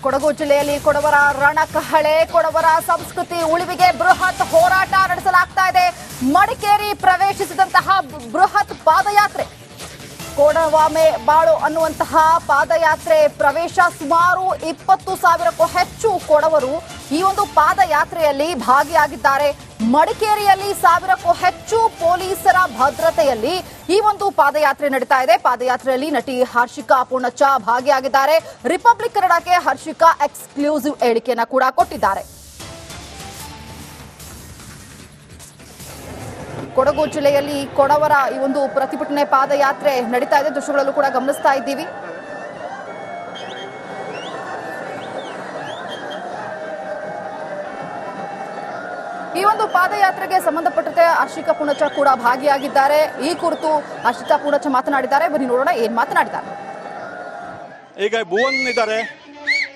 ಕೊಡಗು ಜಿಲ್ಲೆಯಲ್ಲಿ ಕೊಡವರ ರಣಕಹಳೆ, ಕೊಡವರ ಸಂಸ್ಕೃತಿ ಉಳಿವಿಗೆ ಬೃಹತ್ ಹೋರಾಟ ನಡೆಸಲಾಗ್ತಾ ಇದೆ. ಮಡಿಕೇರಿ ಪ್ರವೇಶಿಸಿದಂತಹ ಬೃಹತ್ ಪಾದಯಾತ್ರೆ, ಕೊಡವಾಮೆ ಬಾಳು ಅನ್ನುವಂತಹ ಪಾದಯಾತ್ರೆ ಪ್ರವೇಶ. ಸುಮಾರು 20,000ಕ್ಕೂ ಹೆಚ್ಚು ಕೊಡವರು ಈ ಒಂದು ಪಾದಯಾತ್ರೆಯಲ್ಲಿ ಭಾಗಿಯಾಗಿದ್ದಾರೆ. ಮಡಿಕೇರಿಯಲ್ಲಿ 1,000ಕ್ಕೂ ಹೆಚ್ಚು ಪೊಲೀಸರ ಭದ್ರತೆಯಲ್ಲಿ ಈ ಒಂದು ಪಾದಯಾತ್ರೆ ನಡೀತಾ ಇದೆ. ಪಾದಯಾತ್ರೆಯಲ್ಲಿ ನಟಿ ಹರ್ಷಿಕಾ ಪೂರ್ಣಚ್ಚ ಭಾಗಿಯಾಗಿದ್ದಾರೆ. ರಿಪಬ್ಲಿಕ್ ಕನ್ನಡಕ್ಕೆ ಹರ್ಷಿಕಾ ಎಕ್ಸ್ಕ್ಲೂಸಿವ್ ಹೇಳಿಕೆಯನ್ನ ಕೂಡ ಕೊಟ್ಟಿದ್ದಾರೆ. ಕೊಡಗು ಜಿಲ್ಲೆಯಲ್ಲಿ ಕೊಡವರ ಈ ಒಂದು ಪ್ರತಿಭಟನೆ ಪಾದಯಾತ್ರೆ ನಡೀತಾ ಇದೆ. ದೃಶ್ಯಗಳಲ್ಲೂ ಕೂಡ ಗಮನಿಸ್ತಾ ಇದ್ದೀವಿ. ಈ ಒಂದು ಪಾದಯಾತ್ರೆಗೆ ಸಂಬಂಧಪಟ್ಟಂತೆ ಹರ್ಷಿಕಾ ಪೂರ್ಣಚ್ಚ ಕೂಡ ಭಾಗಿಯಾಗಿದ್ದಾರೆ. ಈ ಕುರಿತು ಹರ್ಷಿಕಾ ಪೂರ್ಣಚ್ಚ ಮಾತನಾಡಿದ್ದಾರೆ. ಬನ್ನಿ ನೋಡೋಣ ಏನ್ ಮಾತನಾಡಿದ್ದಾರೆ. ಈಗ ಭುವನ್ ಇದ್ದಾರೆ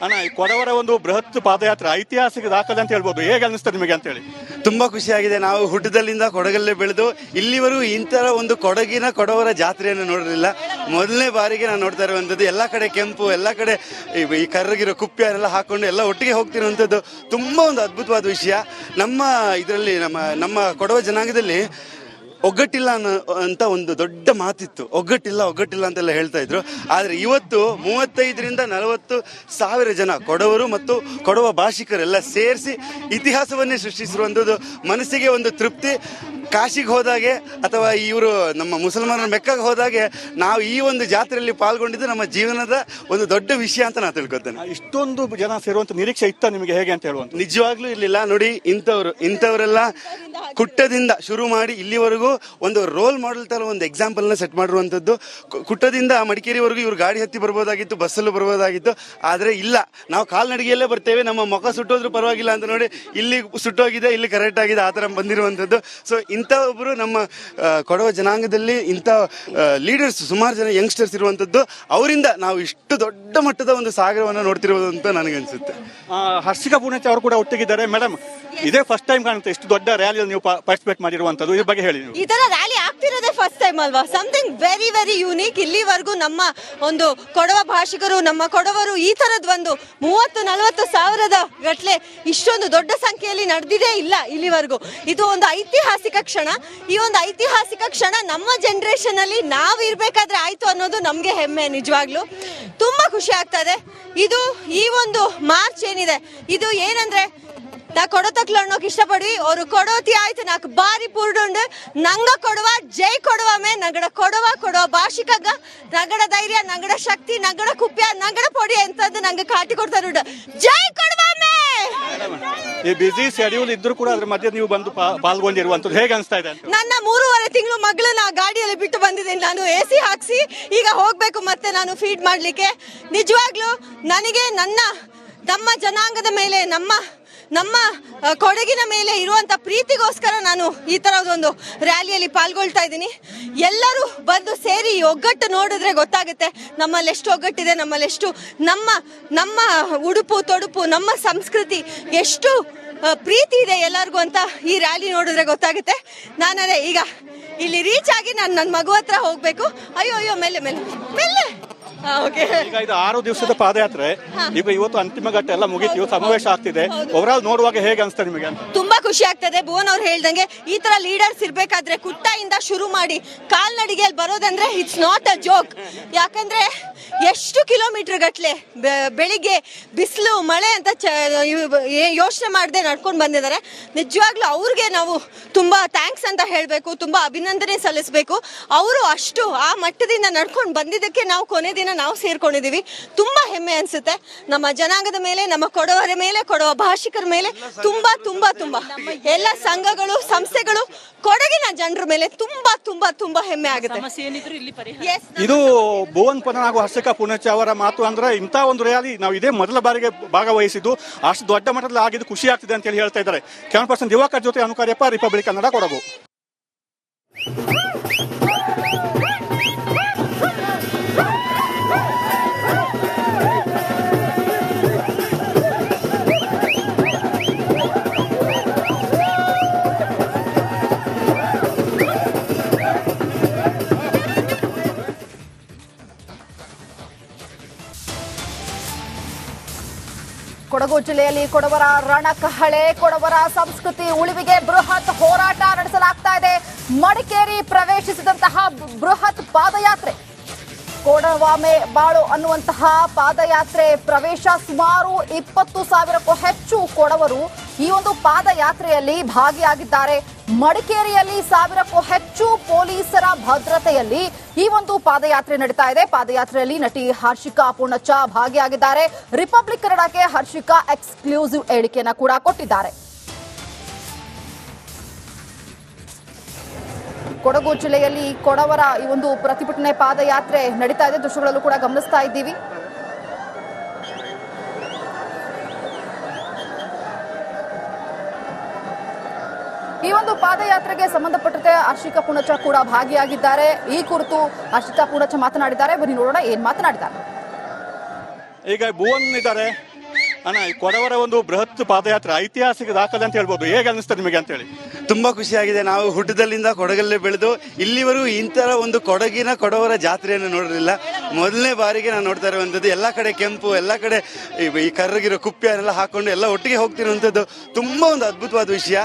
ಅಣ್ಣ, ಕೊಡವರ ಒಂದು ಬೃಹತ್ ಪಾದಯಾತ್ರೆ ಐತಿಹಾಸಿಕ ದಾಖಲೆ ಅಂತ ಹೇಳ್ಬೋದು. ಹೇಗೆ ಅನಿಸ್ತದೆ ನಿಮಗೆ ಅಂತ ಹೇಳಿ? ತುಂಬಾ ಖುಷಿಯಾಗಿದೆ. ನಾವು ಹುಟ್ಟದಲ್ಲಿಂದ ಕೊಡಗಲ್ಲೇ ಬೆಳೆದು ಇಲ್ಲಿವರೆಗೂ ಇಂತಹ ಒಂದು ಕೊಡವರ ಜಾತ್ರೆಯನ್ನು ನೋಡಿರಲಿಲ್ಲ. ಮೊದಲನೇ ಬಾರಿಗೆ ನಾನು ನೋಡ್ತಾ ಇರುವಂಥದ್ದು. ಎಲ್ಲ ಕಡೆ ಕೆಂಪು, ಎಲ್ಲ ಕಡೆ ಈ ಕರ್ರಗಿರೋ ಕುಪ್ಪಿಯನ್ನೆಲ್ಲ ಹಾಕೊಂಡು ಎಲ್ಲ ಒಟ್ಟಿಗೆ ಹೋಗ್ತಿರುವಂಥದ್ದು ತುಂಬಾ ಒಂದು ಅದ್ಭುತವಾದ ವಿಷಯ. ನಮ್ಮ ಇದರಲ್ಲಿ ನಮ್ಮ ಕೊಡವ ಜನಾಂಗದಲ್ಲಿ ಒಗ್ಗಟ್ಟಿಲ್ಲ ಅಂತ ಒಂದು ದೊಡ್ಡ ಮಾತಿತ್ತು. ಒಗ್ಗಟ್ಟಿಲ್ಲ ಅಂತೆಲ್ಲ ಹೇಳ್ತಾ ಇದ್ರು. ಆದ್ರೆ ಇವತ್ತು 35ರಿಂದ 40,000 ಜನ ಕೊಡವರು ಮತ್ತು ಕೊಡವ ಭಾಷಿಕರೆಲ್ಲ ಸೇರಿಸಿ ಇತಿಹಾಸವನ್ನೇ ಸೃಷ್ಟಿಸಿರುವಂಥದ್ದು ಮನಸ್ಸಿಗೆ ಒಂದು ತೃಪ್ತಿ. ಕಾಶಿಗೆ ಹೋದಾಗೆ ಅಥವಾ ಇವರು ನಮ್ಮ ಮುಸಲ್ಮಾನರ ಮೆಕ್ಕಾಗೆ ಹೋದಾಗೆ ನಾವು ಈ ಒಂದು ಜಾತ್ರೆಯಲ್ಲಿ ಪಾಲ್ಗೊಂಡಿದ್ದು ನಮ್ಮ ಜೀವನದ ಒಂದು ದೊಡ್ಡ ವಿಷಯ ಅಂತ ನಾನು ತಿಳ್ಕೊತೇನೆ. ಇಷ್ಟೊಂದು ಜನ ಸೇರುವಂತ ನಿರೀಕ್ಷೆ ಇತ್ತ ನಿಮಗೆ ಹೇಗೆ ಅಂತ ಹೇಳುವಂತ? ನಿಜವಾಗ್ಲೂ ಇರ್ಲಿಲ್ಲ. ನೋಡಿ, ಇಂಥವರೆಲ್ಲ ಕುಟ್ಟದಿಂದ ಶುರು ಮಾಡಿ ಇಲ್ಲಿವರೆಗೂ ಒಂದು ರೋಲ್ ಮಾಡೆಲ್ ತರ ಒಂದು ಎಕ್ಸಾಂಪಲ್ ನ ಸೆಟ್ ಮಾಡಿರುವಂತದ್ದು. ಕುಟ್ಟದಿಂದ ಮಡಿಕೇರಿವರೆಗೂ ಇವ್ರು ಗಾಡಿ ಹತ್ತಿ ಬರ್ಬೋದಾಗಿತ್ತು, ಬಸ್ಸಲ್ಲೂ ಬರ್ಬೋದಾಗಿತ್ತು. ಆದ್ರೆ ಇಲ್ಲ, ನಾವು ಕಾಲ್ನಡಿಗೆಯಲ್ಲೇ ಬರ್ತೇವೆ, ನಮ್ಮ ಮುಖ ಸುಟ್ಟೋದ್ರೂ ಪರವಾಗಿಲ್ಲ ಅಂತ ನೋಡಿ ಇಲ್ಲಿ ಸುಟ್ಟೋಗಿದೆ, ಇಲ್ಲಿ ಕರೆಕ್ಟ್ ಆಗಿದೆ, ಆ ತರ ಬಂದಿರುವಂತದ್ದು. ಸೊ ಇಂಥ ಒಬ್ಬರು ನಮ್ಮ ಕೊಡವ ಜನಾಂಗದಲ್ಲಿ ಇಂಥ ಲೀಡರ್ಸ್ ಸುಮಾರು ಜನ ಯಂಗ್ಸ್ಟರ್ಸ್ ಇರುವಂತದ್ದು. ಅವರಿಂದ ನಾವು ಇಷ್ಟು ದೊಡ್ಡ ಮಟ್ಟದ ಒಂದು ಸಾಗರವನ್ನು ನೋಡ್ತಿರುವುದು ಅಂತ ನನಗನ್ಸುತ್ತೆ. ಹರ್ಷಿಕಾ ಪೂರ್ಣಚ್ಚ ಅವರು ಕೂಡ ಒಟ್ಟಿಗಿದ್ದಾರೆ. ಮೇಡಮ್, ಇದೇ ಫಸ್ಟ್ ಟೈಮ್ ಕಾಣುತ್ತೆ ಇಷ್ಟು ದೊಡ್ಡ ರ್ಯಾಲಿಯಲ್ಲಿ ನೀವು ಪಾರ್ಟಿಸಿಪೇಟ್ ಮಾಡಿರುವಂತದ್ದು. ಈ ಬಗ್ಗೆ ಹೇಳಿ. ಈ ತರ ರ್ಯಾಲಿ ಆಗ್ತಿರೋದೇ ಫಸ್ಟ್ ಟೈಮ್ ಅಲ್ವಾ? Something very very unique. ಇಲ್ಲಿವರೆಗೂ ನಮ್ಮ ಒಂದು ಕೊಡವ ಭಾಷಿಕರು, ನಮ್ಮ ಕೊಡವರು ಈ ತರದ್ ಒಂದು 30-40 ಸಾವಿರದ ಗಟ್ಲೆ ಇಷ್ಟೊಂದು ದೊಡ್ಡ ಸಂಖ್ಯೆಯಲ್ಲಿ ನಡೆದಿದೇ ಇಲ್ಲ ಇಲ್ಲಿವರೆಗೂ. ಇದು ಒಂದು ಐತಿಹಾಸಿಕ ಕ್ಷಣ. ಈ ಒಂದು ಐತಿಹಾಸಿಕ ಕ್ಷಣ ನಮ್ಮ ಜನರೇಷನ್ ಅಲ್ಲಿ ನಾವು ಇರ್ಬೇಕಾದ್ರೆ ಆಯ್ತು ಅನ್ನೋದು ನಮ್ಗೆ ಹೆಮ್ಮೆ. ನಿಜವಾಗ್ಲು ತುಂಬಾ ಖುಷಿ ಆಗ್ತಾ ಇದೆ. ಇದು ಈ ಒಂದು ಮಾರ್ಚ್ ಏನಿದೆ, ಇದು ಏನಂದ್ರೆ ನಾ ಕೊಡತಕ್ಲು ಅನ್ನೋಕ್ ಇಷ್ಟಪಡಿ ಅವರು ಕೊಡೋತಿ ಆಯ್ತು ನಾಕ್ ಬಾರಿ ಪೂರ್ಡುಂಡು ನಂಗ ಕೊಡುವ ಜೈ ಕೊಡುವಮೆ ನಗಡ ಕೊಡುವ ಭಾಷಿಕಗ ನಗಡ ಧೈರ್ಯ, ನಗಡ ಶಕ್ತಿ, ನಗಡ ಕುಪ್ಯ, ನಗಡ ಪೊಡಿ ಅಂತಂದು ನಂಗೆ ಕಾಟಿ ಕೊಡ್ತಾರೆ. ಜೈ ಕೊಡುವಮೆ. ಈ ಬಿಸಿ ಶೆಡ್ಯೂಲ್ ಇದ್ರು ಕೂಡ ಅದ್ರ ಮಧ್ಯೆ ನೀವು ಬಂದು ಪಾಲ್ಗೊಂಡಿರುವಂತದ್ದು ಹೇಗೆ ಅನಿಸ್ತಾ ಇದೆ? ನನ್ನ 3.5 ತಿಂಗಳು ಮಗಳನ್ನ ಗಾಡಿಯಲ್ಲಿ ಬಿಟ್ಟು ಬಂದಿದ್ದೇನೆ. ನಾನು AC ಹಾಕ್ಸಿ ಈಗ ಹೋಗ್ಬೇಕು ಮತ್ತೆ ನಾನು ಫೀಡ್ ಮಾಡ್ಲಿಕ್ಕೆ. ನಿಜವಾಗ್ಲೂ ನನಗೆ ನಮ್ಮ ಜನಾಂಗದ ಮೇಲೆ, ನಮ್ಮ ಕೊಡಗಿನ ಮೇಲೆ ಇರುವಂತ ಪ್ರೀತಿಗೋಸ್ಕರ ನಾನು ಈ ತರದೊಂದು ರ್ಯಾಲಿಯಲ್ಲಿ ಪಾಲ್ಗೊಳ್ತಾ ಇದ್ದೀನಿ. ಎಲ್ಲರೂ ಬಂದು ಸೇರಿ ಒಗ್ಗಟ್ಟು ನೋಡಿದ್ರೆ ಗೊತ್ತಾಗುತ್ತೆ ನಮ್ಮಲ್ಲಿ ಎಷ್ಟು ಒಗ್ಗಟ್ಟಿದೆ, ನಮ್ಮಲ್ಲಿ ಎಷ್ಟು ನಮ್ಮ ಉಡುಪು ತೊಡುಪು, ನಮ್ಮ ಸಂಸ್ಕೃತಿ ಎಷ್ಟು ಪ್ರೀತಿ ಇದೆ ಎಲ್ಲರಿಗೂ ಅಂತ ಈ ರ್ಯಾಲಿ ನೋಡಿದ್ರೆ ಗೊತ್ತಾಗುತ್ತೆ. ನಾನದೇ ಈಗ ಇಲ್ಲಿ ರೀಚ್ ಆಗಿ ನಾನು ನನ್ನ ಮಗು ಹತ್ರ ಹೋಗ್ಬೇಕು. ಅಯ್ಯೋ ಮೇಲೆ ಈಗ ಇದು 6 ದಿವಸದ ಪಾದಯಾತ್ರೆ. ಈಗ ಇವತ್ತು ಅಂತಿಮ ಘಟ್ಟ ಎಲ್ಲ ಮುಗಿತು, ಸಮಾವೇಶ ಆಗ್ತಿದೆ. ಓವರಾಲ್ ನೋಡುವಾಗ ಹೇಗೆ ಅನಿಸ್ತದೆ ನಿಮಗೆ? ತುಂಬಾ ಖುಷಿ ಆಗ್ತದೆ. ಭುವನ್ ಅವ್ರು ಹೇಳ್ದಂಗೆ ಈ ತರ ಲೀಡರ್ಸ್ ಇರ್ಬೇಕಾದ್ರೆ ಕುಟ್ಟಾಯಿಂದ ಶುರು ಮಾಡಿ ಕಾಲ್ನಡಿಗೆಯಲ್ಲಿ ಬರೋದಂದ್ರೆ ಇಟ್ಸ್ ನಾಟ್ ಅ ಜೋಕ್. ಯಾಕಂದ್ರೆ ಎಷ್ಟು ಕಿಲೋಮೀಟರ್ ಗಟ್ಲೆ ಬೆಳಿಗ್ಗೆ ಬಿಸಿಲು ಮಳೆ ಅಂತ ಯೋಚನೆ ಮಾಡದೆ ನಡ್ಕೊಂಡು ಬಂದಿದ್ದಾರೆ. ನಿಜವಾಗ್ಲೂ ಅವ್ರಿಗೆ ನಾವು ತುಂಬಾ ಥ್ಯಾಂಕ್ಸ್ ಅಂತ ಹೇಳ್ಬೇಕು, ತುಂಬಾ ಅಭಿನಂದನೆ ಸಲ್ಲಿಸಬೇಕು. ಅವರು ಅಷ್ಟು ಆ ಮಟ್ಟದಿಂದ ನಡ್ಕೊಂಡು ಬಂದಿದ್ದಕ್ಕೆ ನಾವು ಕೊನೆ ದಿನ ನಾವು ಸೇರ್ಕೊಂಡಿದೀವಿ. ತುಂಬಾ ಹೆಮ್ಮೆ ಅನ್ಸುತ್ತೆ ನಮ್ಮ ಜನಾಂಗದ ಮೇಲೆ, ನಮ್ಮ ಕೊಡವರ ಮೇಲೆ, ಕೊಡವ ಭಾಷಿಕರ ಮೇಲೆ ತುಂಬಾ ತುಂಬಾ ತುಂಬಾ ಎಲ್ಲ ಸಂಘಗಳು, ಸಂಸ್ಥೆಗಳು, ಕೊಡಗಿನ ಜನರ ಮೇಲೆ ತುಂಬಾ ತುಂಬಾ ತುಂಬಾ ಹೆಮ್ಮೆ ಆಗುತ್ತೆ. ಇದು ಭುವನ್ ಪೊನ್ನಣ್ಣ ಹಾಗೂ ಹರ್ಷಿಕಾ ಪೂರ್ಣಚ್ಚ ಅವರ ಮಾತು. ಅಂದ್ರೆ ಇಂಥ ಒಂದು ರ್ಯಾಲಿ ನಾವು ಇದೇ ಮೊದಲ ಬಾರಿಗೆ ಭಾಗವಹಿಸಿದ್ದು, ಅಷ್ಟು ದೊಡ್ಡ ಮಟ್ಟದಲ್ಲಿ ಆಗಿದ್ದು ಖುಷಿ ಆಗ್ತಿದೆ ಅಂತ ಹೇಳಿ ಹೇಳ್ತಾ ಇದ್ದಾರೆ. ಕ್ಯಾಮರಾ ಪರ್ಸನ್ ದಿವಾಕರ್ ಜೊತೆ ಅನುಕಾರ್ಯಪ್ಪ, ರಿಪಬ್ಲಿಕ್ ಕನ್ನಡ, ಕೊಡಗು. ಕೊಡಗು ಜಿಲ್ಲೆಯಲ್ಲಿ ಕೊಡವರ ರಣಕಹಳೆ, ಕೊಡವರ ಸಂಸ್ಕೃತಿ ಉಳಿವಿಗೆ ಬೃಹತ್ ಹೋರಾಟ ನಡೆಸಲಾಗ್ತಾ ಇದೆ. ಮಡಿಕೇರಿ ಪ್ರವೇಶಿಸಿದಂತಹ ಬೃಹತ್ ಪಾದಯಾತ್ರೆ, ಕೊಡವಾಮೆ ಬಾಳು ಅನ್ನುವಂತಹ ಪಾದಯಾತ್ರೆ ಪ್ರವೇಶ. ಸುಮಾರು 20,000ಕ್ಕೂ ಹೆಚ್ಚು ಕೊಡವರು ಈ ಒಂದು ಪಾದಯಾತ್ರೆಯಲ್ಲಿ ಭಾಗಿಯಾಗಿದ್ದಾರೆ. ಮಡಿಕೇರಿಯಲ್ಲಿ 1,000ಕ್ಕೂ ಹೆಚ್ಚು ಪೊಲೀಸರ ಭದ್ರತೆಯಲ್ಲಿ ಈ ಒಂದು ಪಾದಯಾತ್ರೆ ನಡೀತಾ ಇದೆ. ಪಾದಯಾತ್ರೆಯಲ್ಲಿ ನಟಿ ಹರ್ಷಿಕಾ ಪೂರ್ಣಚ್ಚ ಭಾಗಿಯಾಗಿದ್ದಾರೆ. ರಿಪಬ್ಲಿಕ್ ಕನ್ನಡಕ್ಕೆ ಹರ್ಷಿಕಾ ಎಕ್ಸ್ಕ್ಲೂಸಿವ್ ಹೇಳಿಕೆಯನ್ನ ಕೂಡ ಕೊಟ್ಟಿದ್ದಾರೆ. ಕೊಡಗು ಜಿಲ್ಲೆಯಲ್ಲಿ ಕೊಡವರ ಈ ಒಂದು ಪ್ರತಿಭಟನೆ ಪಾದಯಾತ್ರೆ ನಡೀತಾ ಇದೆ. ದೃಶ್ಯಗಳಲ್ಲೂ ಕೂಡ ಗಮನಿಸ್ತಾ ಇದ್ದೀವಿ. ಈ ಒಂದು ಪಾದಯಾತ್ರೆಗೆ ಸಂಬಂಧಪಟ್ಟಂತೆ ಹರ್ಷಿಕಾ ಪೂರ್ಣಚ್ಚ ಕೂಡ ಭಾಗಿಯಾಗಿದ್ದಾರೆ. ಈ ಕುರಿತು ಹರ್ಷಿಕಾ ಪೂರ್ಣಚ್ಚ ಮಾತನಾಡಿದ್ದಾರೆ. ಬನ್ನಿ ನೋಡೋಣ ಏನ್ ಮಾತನಾಡಿದ್ದಾರೆ. ಈಗ ಭುವನ್ ಇದ್ದಾರೆ ಅಣ್ಣ, ಕೊಡವರ ಒಂದು ಬೃಹತ್ ಪಾದಯಾತ್ರೆ ಐತಿಹಾಸಿಕ ದಾಖಲೆ ಅಂತ ಹೇಳ್ಬೋದು. ಹೇಗೆ ಅನಿಸ್ತದೆ ನಿಮಗೆ ಅಂತ ಹೇಳಿ? ತುಂಬಾ ಖುಷಿಯಾಗಿದೆ. ನಾವು ಹುಟ್ಟದಲ್ಲಿಂದ ಕೊಡಗಲ್ಲೇ ಬೆಳೆದು ಇಲ್ಲಿವರೆಗೂ ಇಂತರ ಒಂದು ಕೊಡವರ ಜಾತ್ರೆಯನ್ನು ನೋಡಿರಲಿಲ್ಲ. ಮೊದಲನೇ ಬಾರಿಗೆ ನಾನು ನೋಡ್ತಾ ಇರುವಂತದ್ದು. ಎಲ್ಲ ಕಡೆ ಕೆಂಪು, ಎಲ್ಲ ಕಡೆ ಈ ಕರ್ರಗಿರೋ ಕುಪ್ಪಿಯನ್ನೆಲ್ಲ ಹಾಕೊಂಡು ಎಲ್ಲ ಒಟ್ಟಿಗೆ ಹೋಗ್ತಿರುವಂತದ್ದು ತುಂಬಾ ಒಂದು ಅದ್ಭುತವಾದ ವಿಷಯ.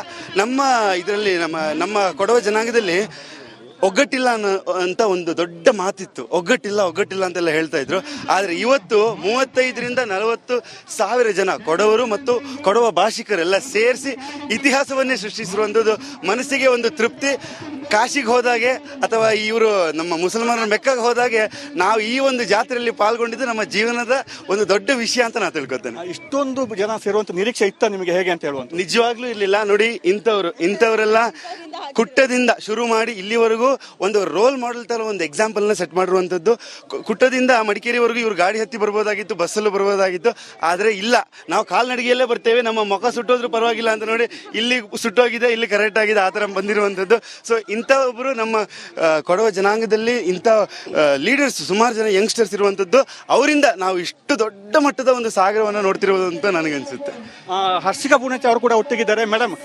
ನಮ್ಮ ಇದರಲ್ಲಿ ನಮ್ಮ ಕೊಡವ ಜನಾಂಗದಲ್ಲಿ ಒಗ್ಗಟ್ಟಿಲ್ಲ ಅಂತ ಒಂದು ದೊಡ್ಡ ಮಾತಿತ್ತು. ಒಗ್ಗಟ್ಟಿಲ್ಲ ಅಂತೆಲ್ಲ ಹೇಳ್ತಾ ಇದ್ರು. ಆದ್ರೆ ಇವತ್ತು 35ರಿಂದ 40 ಸಾವಿರ ಜನ ಕೊಡವರು ಮತ್ತು ಕೊಡವ ಭಾಷಿಕರೆಲ್ಲ ಸೇರಿಸಿ ಇತಿಹಾಸವನ್ನೇ ಸೃಷ್ಟಿಸಿರುವಂಥದ್ದು ಮನಸ್ಸಿಗೆ ಒಂದು ತೃಪ್ತಿ. ಕಾಶಿಗೆ ಹೋದಾಗೆ ಅಥವಾ ಇವರು ನಮ್ಮ ಮುಸಲ್ಮಾನರ ಮೆಕ್ಕಾಗೆ ಹೋದಾಗೆ ನಾವು ಈ ಒಂದು ಜಾತ್ರೆಯಲ್ಲಿ ಪಾಲ್ಗೊಂಡಿದ್ದು ನಮ್ಮ ಜೀವನದ ಒಂದು ದೊಡ್ಡ ವಿಷಯ ಅಂತ ನಾನು ತಿಳ್ಕೊತೇನೆ. ಇಷ್ಟೊಂದು ಜನ ಸೇರುವಂತ ನಿರೀಕ್ಷೆ ಇತ್ತ ನಿಮಗೆ ಹೇಗೆ ಅಂತ ಹೇಳುವಂತ? ನಿಜವಾಗ್ಲೂ ಇರ್ಲಿಲ್ಲ. ನೋಡಿ, ಇಂಥವರೆಲ್ಲ ಕುಟ್ಟದಿಂದ ಶುರು ಮಾಡಿ ಇಲ್ಲಿವರೆಗೂ ಒಂದು ರೋಲ್ ಮಾಡೆಲ್ ತರ ಒಂದು ಎಕ್ಸಾಂಪಲ್ ನ ಸೆಟ್ ಮಾಡಿರುವಂತದ್ದು. ಕುಟ್ಟದಿಂದ ಮಡಿಕೇರಿವರೆಗೂ ಇವ್ರು ಗಾಡಿ ಹತ್ತಿ ಬರ್ಬೋದಾಗಿತ್ತು, ಬಸ್ಸಲ್ಲೂ ಬರ್ಬೋದಾಗಿತ್ತು. ಆದ್ರೆ ಇಲ್ಲ, ನಾವು ಕಾಲ್ನಡಿಗೆಯಲ್ಲೇ ಬರ್ತೇವೆ, ನಮ್ಮ ಮುಖ ಸುಟ್ಟೋದ್ರೂ ಪರವಾಗಿಲ್ಲ ಅಂತ ನೋಡಿ ಇಲ್ಲಿ ಸುಟ್ಟೋಗಿದೆ, ಇಲ್ಲಿ ಕರೆಕ್ಟ್ ಆಗಿದೆ, ಆ ತರ ಬಂದಿರುವಂತದ್ದು. ಸೊ ಇಂಥ ಒಬ್ಬರು ನಮ್ಮ ಕೊಡವ ಜನಾಂಗದಲ್ಲಿ ಇಂಥ ಲೀಡರ್ಸ್ ಸುಮಾರು ಜನ ಯಂಗ್ಸ್ಟರ್ಸ್ ಇರುವಂತದ್ದು. ಅವರಿಂದ ನಾವು ಇಷ್ಟು ದೊಡ್ಡ ಮಟ್ಟದ ಒಂದು ಸಾಗರವನ್ನು ನೋಡ್ತಿರೋದು ಅಂತ ನನಗನ್ಸುತ್ತೆ. ಹರ್ಷಿಕಾ ಪೂರ್ಣಚ್ಚ ಅವರು ಕೂಡ ಒಟ್ಟಿಗಿದ್ದಾರೆ. ಮೇಡಮ್,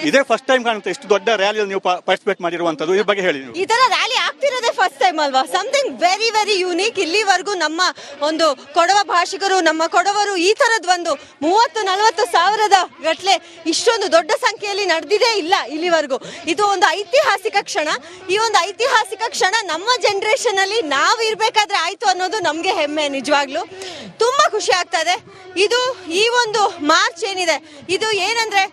ಇದೇ ಫಸ್ಟ್ ಟೈಮ್ ಕಾಣುತ್ತೆ ಇಷ್ಟು ದೊಡ್ಡ ರ್ಯಾಲಿಯಲ್ಲಿ ನೀವು ಪಾರ್ಟಿಸಿಪೇಟ್ ಮಾಡಿರುವಂತದ್ದು. ಈ ಬಗ್ಗೆ ಹೇಳಿ. ಈ ತರ ರ್ಯಾಲಿ ಆಗ್ತಿರೋದೇ ಫಸ್ಟ್ ಟೈಮ್ ಅಲ್ವಾ? Something very very unique. ಇಲ್ಲಿವರೆಗೂ ನಮ್ಮ ಒಂದು ಕೊಡವ ಭಾಷಿಕರು, ನಮ್ಮ ಕೊಡವರು ಈ ತರದ ಒಂದು 30-40 ಸಾವಿರದ ಗಟ್ಲೆ ಇಷ್ಟೊಂದು ದೊಡ್ಡ ಸಂಖ್ಯೆಯಲ್ಲಿ ನಡೆದಿದೇ ಇಲ್ಲ ಇಲ್ಲಿವರೆಗೂ. ಇದು ಒಂದು ಐತಿಹಾಸಿಕ ಕ್ಷಣ. ಈ ಒಂದು ಐತಿಹಾಸಿಕ ಕ್ಷಣ ನಮ್ಮ ಜನರೇಷನ್ ಅಲ್ಲಿ ನಾವು ಇರ್ಬೇಕಾದ್ರೆ ಆಯ್ತು ಅನ್ನೋದು ನಮ್ಗೆ ಹೆಮ್ಮೆ. ನಿಜವಾಗ್ಲೂ ತುಂಬಾ ಖುಷಿ ಆಗ್ತಾ ಇದೆ. ಇದು ಈ ಒಂದು ಮಾರ್ಚ್ ಏನಿದೆ, ಇದು ಏನಂದ್ರೆ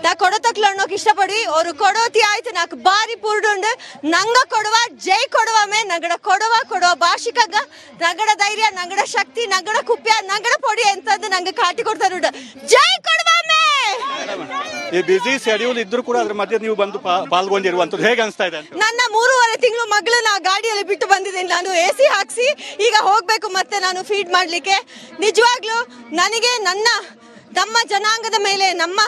ನಾ ಕೊಡತಕ್ಲು ಅನ್ನೋಕೆ ಇಷ್ಟಪಡಿ ಅವರು ಕೊಡೋತಿ ಆಯ್ತು ನಾಕ್ ಬಾರಿ ಪೂರ್ಡುಂಡು ನಂಗ ಕೊಡುವ ಜೈ ಕೊಡುವಮೆ ನಗಡ ಕೊಡುವ ಭಾಷಿಕಗ ನಗಡ ಧೈರ್ಯ, ನಗಡ ಶಕ್ತಿ, ನಗಡ ಕುಪ್ಯ, ನಗಡ ಪೊಡಿ ಅಂತಂದು ನಂಗೆ ಕಾಟಿ ಕೊಡ್ತಾರೆ. ಜೈ ಕೊಡುವಮೆ. ಈ ಬಿಸಿ ಶೆಡ್ಯೂಲ್ ಇದ್ರು ಕೂಡ ಅದ್ರ ಮಧ್ಯೆ ನೀವು ಬಂದು ಪಾಲ್ಗೊಂಡಿರುವಂತದ್ದು ಹೇಗೆ ಅನಿಸ್ತಾ ಇದೆ? ನನ್ನ 3.5 ತಿಂಗಳು ಮಗಳನ್ನ ಗಾಡಿಯಲ್ಲಿ ಬಿಟ್ಟು ಬಂದಿದ್ದೀನಿ. ನಾನು AC ಹಾಕ್ಸಿ ಈಗ ಹೋಗ್ಬೇಕು ಮತ್ತೆ ನಾನು ಫೀಡ್ ಮಾಡ್ಲಿಕ್ಕೆ. ನಿಜವಾಗ್ಲೂ ನನಗೆ ನಮ್ಮ ಜನಾಂಗದ ಮೇಲೆ, ನಮ್ಮ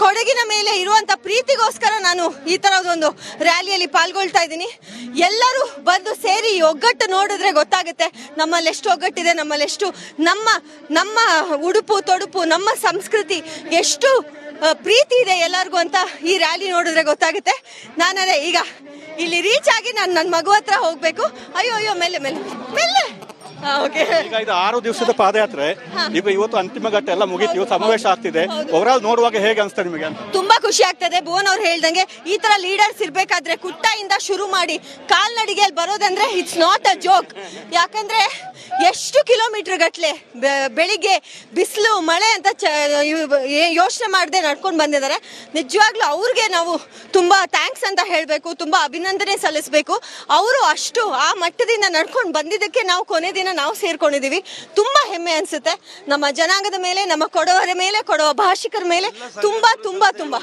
ಕೊಡಗಿನ ಮೇಲೆ ಇರುವಂತ ಪ್ರೀತಿಗೋಸ್ಕರ ನಾನು ಈ ತರದೊಂದು ರ್ಯಾಲಿಯಲ್ಲಿ ಪಾಲ್ಗೊಳ್ತಾ ಇದ್ದೀನಿ. ಎಲ್ಲರೂ ಬಂದು ಸೇರಿ ಒಗ್ಗಟ್ಟು ನೋಡಿದ್ರೆ ಗೊತ್ತಾಗುತ್ತೆ ನಮ್ಮಲ್ಲಿ ಎಷ್ಟು ಒಗ್ಗಟ್ಟಿದೆ, ನಮ್ಮಲ್ಲಿ ಎಷ್ಟು ನಮ್ಮ ಉಡುಪು ತೊಡುಪು, ನಮ್ಮ ಸಂಸ್ಕೃತಿ ಎಷ್ಟು ಪ್ರೀತಿ ಇದೆ ಎಲ್ಲರಿಗೂ ಅಂತ ಈ ರ್ಯಾಲಿ ನೋಡಿದ್ರೆ ಗೊತ್ತಾಗುತ್ತೆ. ನಾನದೇ ಈಗ ಇಲ್ಲಿ ರೀಚ್ ಆಗಿ ನಾನು ನನ್ನ ಮಗು ಹತ್ರ ಹೋಗ್ಬೇಕು. ಅಯ್ಯೋ ಮೆಲ್ಲೆ ಈಗ ಇದು 6 ದಿವಸದ ಪಾದಯಾತ್ರೆ. ಈಗ ಇವತ್ತು ಅಂತಿಮ ಘಟ್ಟ ಎಲ್ಲ ಮುಗಿತು, ಇವತ್ತು ಸಮಾವೇಶ ಆಗ್ತಿದೆ. ಓವರಾಲ್ ನೋಡುವಾಗ ಹೇಗೆ ಅನಿಸ್ತಾ ನಿಮಗೆ? ತುಂಬಾ ಖುಷಿ ಆಗ್ತದೆ. ಭುವನ್ ಅವ್ರು ಹೇಳ್ದಂಗೆ ಈ ತರ ಲೀಡರ್ಸ್ ಇರ್ಬೇಕಾದ್ರೆ ಕುಟ್ಟಯಿಂದ ಶುರು ಮಾಡಿ ಕಾಲ್ನಡಿಗೆಯಲ್ಲಿ ಬರೋದಂದ್ರೆ ಇಟ್ಸ್ ನಾಟ್ ಅ ಜೋಕ್. ಯಾಕಂದ್ರೆ ಎಷ್ಟು ಕಿಲೋಮೀಟರ್ ಗಟ್ಲೆ ಬೆಳಿಗ್ಗೆ ಬಿಸಿಲು ಮಳೆ ಅಂತ ಯೋಚನೆ ಮಾಡದೆ ನಡ್ಕೊಂಡು ಬಂದಿದ್ದಾರೆ. ನಿಜವಾಗ್ಲೂ ಅವ್ರಿಗೆ ನಾವು ತುಂಬಾ ಥ್ಯಾಂಕ್ಸ್ ಅಂತ ಹೇಳ್ಬೇಕು, ತುಂಬಾ ಅಭಿನಂದನೆ ಸಲ್ಲಿಸಬೇಕು. ಅವರು ಅಷ್ಟು ಆ ಮಟ್ಟದಿಂದ ನಡ್ಕೊಂಡು ಬಂದಿದ್ದಕ್ಕೆ ನಾವು ಕೊನೆ ದಿನ ನಾವು ಸೇರ್ಕೊಂಡಿದೀವಿ. ತುಂಬಾ ಹೆಮ್ಮೆ ಅನ್ಸುತ್ತೆ ನಮ್ಮ ಜನಾಂಗದ ಮೇಲೆ, ನಮ್ಮ ಕೊಡವರ ಮೇಲೆ, ಕೊಡವ ಭಾಷಿಕರ ಮೇಲೆ ತುಂಬಾ ತುಂಬಾ ತುಂಬಾ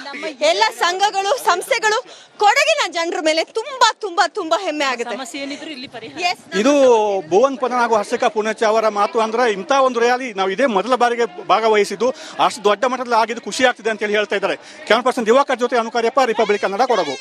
ಎಲ್ಲ ಸಂಘಗಳು, ಸಂಸ್ಥೆಗಳು, ಕೊಡಗಿನ ಜನರ ಮೇಲೆ ತುಂಬಾ ತುಂಬಾ ತುಂಬಾ ಹೆಮ್ಮೆ ಆಗುತ್ತೆ. ಇದು ಭುವನ್ ಪದನ್ ಹಾಗೂ ಹರ್ಷಿಕಾ ಪೂರ್ಣಚ್ಚ ಅವರ ಮಾತು. ಅಂದ್ರೆ ಇಂಥ ಒಂದು ರ್ಯಾಲಿ ನಾವು ಇದೇ ಮೊದಲ ಬಾರಿಗೆ ಭಾಗವಹಿಸಿದ್ದು, ಅಷ್ಟು ದೊಡ್ಡ ಮಟ್ಟದಲ್ಲಿ ಆಗಿದ್ದು ಖುಷಿ ಆಗ್ತಿದೆ ಅಂತ ಹೇಳಿ ಹೇಳ್ತಾ ಇದ್ದಾರೆ. ಕ್ಯಾಮರಾ ಪರ್ಸನ್ ದಿವಾಕರ್ ಜೊತೆ ಅನುಕಾರ್ಯಪ್ಪ, ರಿಪಬ್ಲಿಕ್ ಕನ್ನಡ, ಕೊಡಗು.